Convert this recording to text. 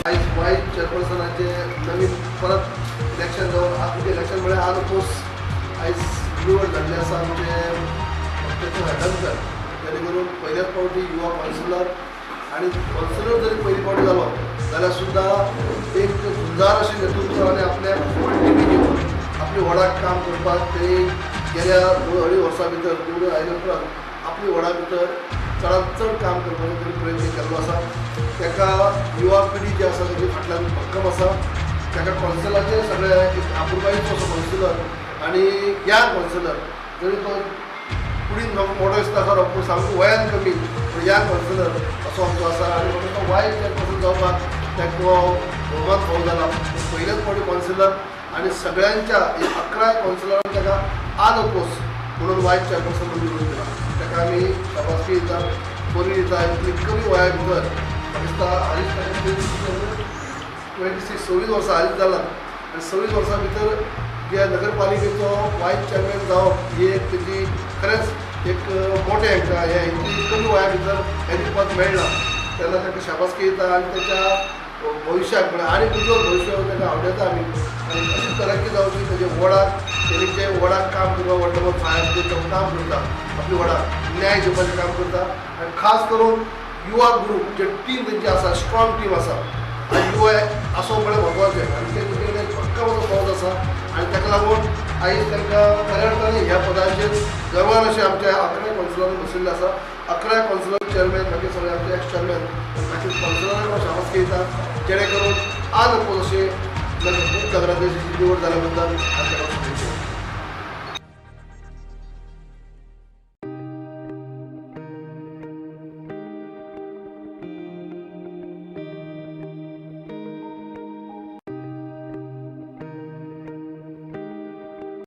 Vice चेअरपर्सनाचे नवीन परत election जावन आतां इलेक्शन म्हळ्यार आज पोस आयज निवड जाल्ली आसा आमचे डॉक्टर हळदणकर, जेणे करून पयल्याच फावटी युवा कावन्सिलर आणि कावन्सिलर जरी पहिली फावटी जालो जाल्यार सुद्दां एक झुंजार अशें नेतृत्व आनी आपल्या फूल टिमी घेवन आपली वडाक काम करपाक ते गेल्या 2-2.5 वर्सां भितर निवडून आयले उपरांत आपली वडा भितर चडांत चड काम करपाचो तरी प्रयत्न केल्लो आसा. ताका युवा पिढी जी आसा ताची फाटल्यान भक्कम आसा. ताका कावन्सिलाचे सगळे एक आपुरबायेचो असो कावन्सिलर आनी यंग कावन्सिलर जरी तो कुडीन मोठो दिसता खरो पूण सामको वयान कमी यंग कावन्सिलर असो आमचो आसा. आनी म्हणून तो वायस चेअरपर्सन जावपाक ताका भोवमान फावो जाला. पयलेच फावटी कावन्सिलर आनी सगळ्यांच्या 11 कावन्सिलरांनी ताका आन अपोज म्हणून वायस चेअरपर्सन म्हणून निवडून दिला. ताका आमी शाबासकी दिता, बरी दिता. इतली कमी वया भितर म्हाका दिसता हालींच 26 वर्सां हालींच जालां आनी 26 वर्सां भितर जे नगरपालिकेचो वायस चेअरमॅन जावप ही एक तेजी खरेंच एक मोठें हांकां हें इतली कमी वया भितर हें पद मेळना. तेन्ना ताका शाबासकी दिता आनी ताच्या भविश्याक म्हळ्यार आनी उज्वल भविश्य ताका आवडटा आमी. आनी अशी तरक्की जावची ताजे वडाक तेणी जे वडाक काम करता वॉर्ड नंबर 5 जे तो काम करता आपली वडाक न्याय दिवपाचें काम करता. आनी खास करून युवा ग्रूप जे टीम तेंची आसा स्ट्रॉंग टीम आसा आनी युवा आसो म्हळ्यार म्हत्वाचें आनी ते तुगेले एक भक्कम असो फौज आसा. आनी ताका लागून आयज तांकां खऱ्या अर्थान ह्या पदाचेर गर्वान अशें आमच्या 11 कावन्सिलरांनी बशिल्ले आसा. 11 कावन्सिलर चेअरमॅन मागीर सगळे आमचे एक्स चेअरमॅन मागीर कावन्सिलरांक शाबासकी दिता जेणे करून आज अपोज अशें नगराध्यक्षाची निवड जाल्या बद्दल